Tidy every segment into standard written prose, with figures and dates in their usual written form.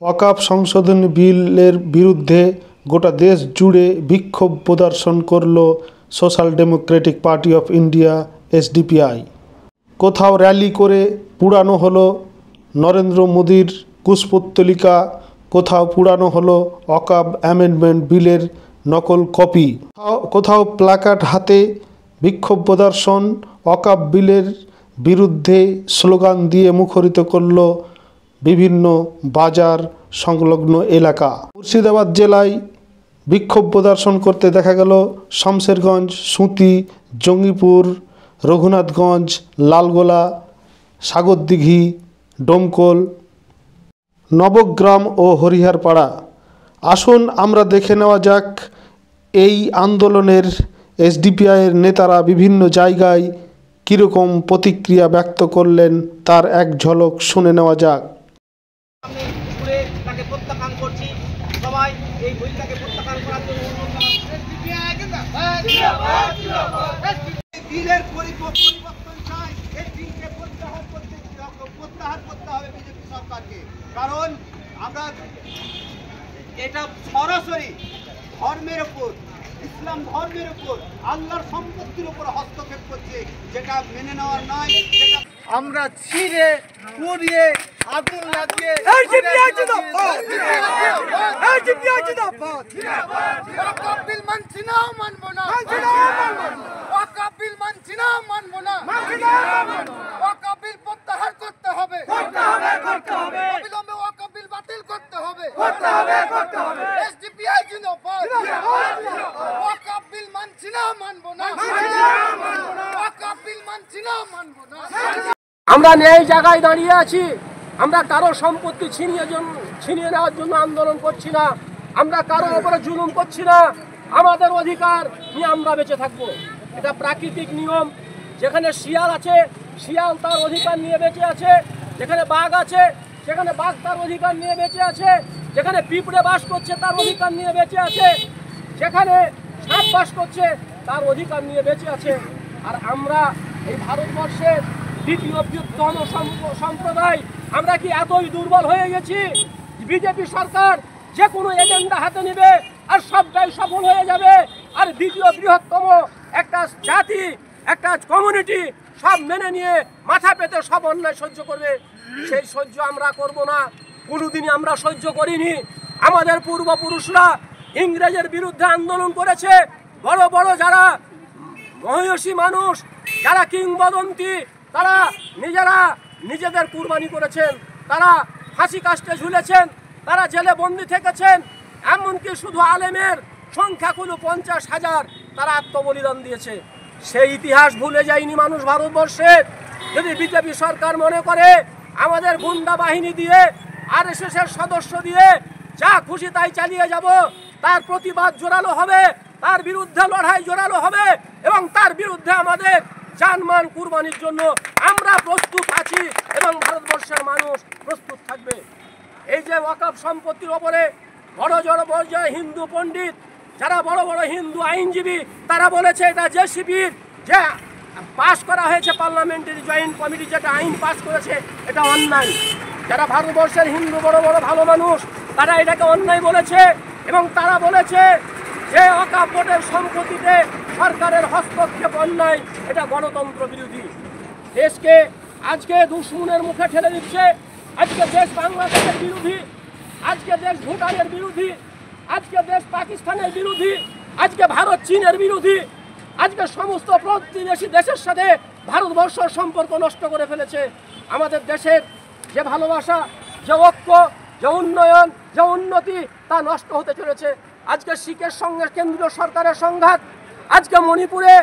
ওয়াকফ সংশোধনী বিলের বিরুদ্ধে গোটা দেশ জুড়ে বিক্ষোভ প্রদর্শন করল social Democratic party of India SDPI. কোথাও র্যালি করে পুড়ানো হলো নরেন্দ্র মোদীর কুশপুত্তলিকা, কোথাও পুড়ানো হলো ওয়াকফ অ্যামেন্ডমেন্ট বিলের নকল কপি, কোথাও প্ল্যাকার্ড হাতে বিক্ষোভ প্রদর্শন, ওয়াকফ বিলের বিরুদ্ধে স্লোগান দিয়ে মুখরিত করল বিভিন্ন বাজার সংলগ্ন এলাকা। মুর্শিদাবাদ জেলায় বিক্ষোভ প্রদর্শন করতে দেখা গেল শমশেরগঞ্জ, সুতি, জঙ্গিপুর, রঘুনাথগঞ্জ, লালগোলা, সাগরদিঘি, ডোমকল, নবগ্রাম ও হরিহরপাড়া। আসুন আমরা দেখে নেওয়া যাক এই আন্দোলনের এসডিপিআইয়ের নেতারা বিভিন্ন জায়গায় কীরকম প্রতিক্রিয়া ব্যক্ত করলেন, তার এক ঝলক শুনে নেওয়া যাক। কারণ আমরা এটা সরাসরি ধর্মের উপর, ইসলাম ধর্মের উপর, আল্লাহর সম্পত্তির উপর হস্তক্ষেপ করছে, যেটা মেনে নেওয়ার নয়। যেটা আমরা ছিঁড়ে পুড়িয়ে আগুন লাগিয়ে মানছি না, মানবো না, ওয়াকফ বিল মানছি না, মানবো না, ওয়াকফ বিল প্রত্যাহার করতে হবে, অবিলম্বে ওয়াকফ বিল বাতিল করতে হবে, এসডিপিআই জিন্দাবাদ, ওয়াকফ বিল মানছি না, মানবো না, ওয়াকফ বিল মানছি না, মানবো না। আমরা এই জায়গায় দাঁড়িয়ে আছি, আমরা কারো সম্পত্তি ছিনিয়ে নেওয়ার জন্য আন্দোলন করছি না, আমরা কারো উপরে জুলুম করছি না। আমাদের অধিকার নিয়ে আমরা বেঁচে থাকবো, এটা প্রাকৃতিক নিয়ম। যেখানে শিয়াল আছে, শিয়াল তার অধিকার নিয়ে বেঁচে আছে, যেখানে বাঘ আছে সেখানে বাঘ তার অধিকার নিয়ে বেঁচে আছে, যেখানে পিঁপড়ে বাস করছে তার অধিকার নিয়ে বেঁচে আছে, যেখানে সাপ বাস করছে তার অধিকার নিয়ে বেঁচে আছে। আর আমরা এই ভারতবর্ষের দ্বিতীয় বৃহত্তম সম্প্রদায়, আমরা কি এতই দুর্বল হয়ে গেছি? বিজেপি সরকার যে কোনো এজেন্ডা হাতে নেবে আর সবটাই সফল হয়ে যাবে, আর দ্বিতীয় বৃহত্তম একটা জাতি, একটা কমিউনিটি সব মেনে নিয়ে মাথা পেতে সব অন্যায় সহ্য করবে। সেই সহ্য আমরা করব না, কোনোদিনই আমরা সহ্য করিনি। আমাদের পূর্বপুরুষরা ইংরেজের বিরুদ্ধে আন্দোলন করেছে, বড় বড় যারা মহিষী মানুষ, যারা কিংবদন্তি, তারা নিজেদের কুরবানি করেছেন, তারা ফাঁসি কাস্টে ঝুলেছেন, তারা জেলে বন্দি থেকেছেন, এমনকি শুধু আলেমের সংখ্যা হলো 50,000 তারা আত্মবলিদান দিয়েছে। সেই ইতিহাস ভুলে যায়নি মানুষ ভারতবর্ষের। যদি বিজেপি সরকার মনে করে আমাদের গুন্ডা বাহিনী দিয়ে, আরএসএসের সদস্য দিয়ে যা খুশি তাই চালিয়ে যাব, তার প্রতিবাদ জোরালো হবে, তার বিরুদ্ধে লড়াই জোরালো হবে, এবং তার বিরুদ্ধে আমাদের জানমান কুরবানির জন্য আমরা প্রস্তুত আছি এবং ভারতবর্ষের মানুষ প্রস্তুত থাকবে। এই যে ওয়াকফ সম্পত্তির ওপরে বড় হিন্দু পণ্ডিত, যারা বড় বড় হিন্দু আইনজীবী, তারা বলেছে এটা জেসিবির যে পাশ করা হয়েছে পার্লামেন্টারি জয়েন্ট কমিটি, যেটা আইন পাশ করেছে এটা অন্যায়। যারা ভারতবর্ষের হিন্দু বড় বড় ভালো মানুষ, তারা এটাকে অন্যায় বলেছে, এবং তারা বলেছে যে ওয়াকফ বোর্ডের সম্পত্তিতে সরকারের হস্তক্ষেপ অন্যায়, এটা গণতন্ত্র বিরোধী। দেশকে আজকে দুশ্মনের মুখে ঠেলে দিচ্ছে। আজকে দেশ বাংলাদেশের বিরোধী, আজকে দেশ ভুটানের বিরোধী, আজকে দেশ পাকিস্তানের বিরোধী, আজকে ভারত চীনের বিরোধী, আজকে সমস্ত প্রতিবেশী দেশের সাথে ভারতবর্ষের সম্পর্ক নষ্ট করে ফেলেছে। আমাদের দেশের যে ভালোবাসা, যে ঐক্য, যে উন্নয়ন, যে উন্নতি, তা নষ্ট হতে চলেছে। আজকে শিখের সঙ্গে কেন্দ্রীয় সরকারের সংঘাত, আজকে মণিপুরে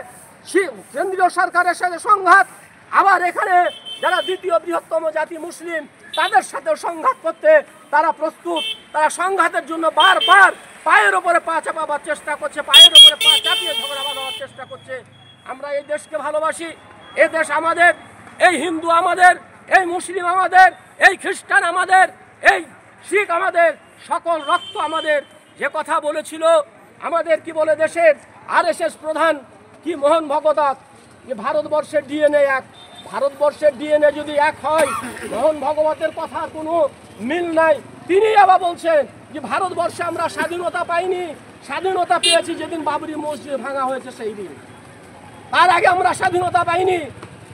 কেন্দ্রীয় সরকারের সাথে সংঘাত, আবার এখানে যারা দ্বিতীয় বৃহত্তম জাতি মুসলিম, তাদের সাথে সংঘাত করতে তারা প্রস্তুত। তারা সংঘাতের জন্য বারবার পায়ের ওপরে পা চাপাবার চেষ্টা করছে, পায়ের ওপরে পা চাপিয়ে ঝগড়া বাঁধাবার চেষ্টা করছে। আমরা এই দেশকে ভালোবাসি, এই দেশ আমাদের, এই হিন্দু আমাদের, এই মুসলিম আমাদের, এই খ্রিস্টান আমাদের, এই শিখ আমাদের, সকল রক্ত আমাদের। যে কথা বলেছিল আমাদের কি বলে দেশের আরএসএস প্রধান কি মোহন ভগবত, যে ভারতবর্ষের ডিএনএ এক, ভারতবর্ষের ডিএনএ যদি এক হয়, মোহন ভগবতের কথার কোনো মিল নাই। তিনি আবার বলছেন যে ভারতবর্ষে আমরা স্বাধীনতা পাইনি, স্বাধীনতা পেয়েছি যেদিন বাবরি মসজিদ ভাঙা হয়েছে সেই দিন। তার আগে আমরা স্বাধীনতা পাইনি,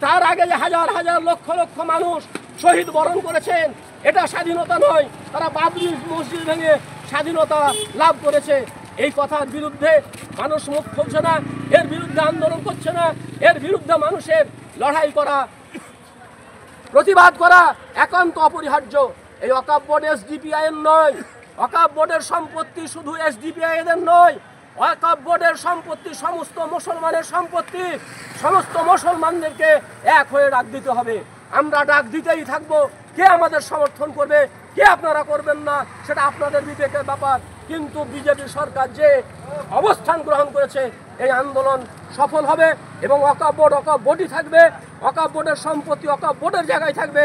তার আগে যে হাজার হাজার লক্ষ লক্ষ মানুষ শহীদ বরণ করেছেন, এটা স্বাধীনতা নয়। তারা বাবরি মসজিদ ভেঙে স্বাধীনতা লাভ করেছে। এই কথার বিরুদ্ধে মানুষ মুখ খুলছে না, এর বিরুদ্ধে আন্দোলন করছে না, এর বিরুদ্ধে মানুষের লড়াই করা, প্রতিবাদ করা একান্ত অপরিহার্য। এই ওয়াকফ বোর্ড এসডিপিআই এর নয়, ওয়াকফ বোর্ডের সম্পত্তি শুধু এসডিপিআই এদের নয়, ওয়াকফ বোর্ডের সম্পত্তি সমস্ত মুসলমানের সম্পত্তি। সমস্ত মুসলমানদেরকে এক হয়ে ডাক দিতে হবে। আমরা ডাক দিতেই থাকবো। কে আমাদের সমর্থন করবে, কে আপনারা করবেন না, সেটা আপনাদের বিবেকের ব্যাপার। কিন্তু বিজেপি সরকার যে অবস্থান গ্রহণ করেছে, এই আন্দোলন সফল হবে এবং ওয়াকফ বোর্ডই থাকবে। ওয়াকফ বোর্ডের সম্পত্তি ওয়াকফ বোর্ডের জায়গায় থাকবে।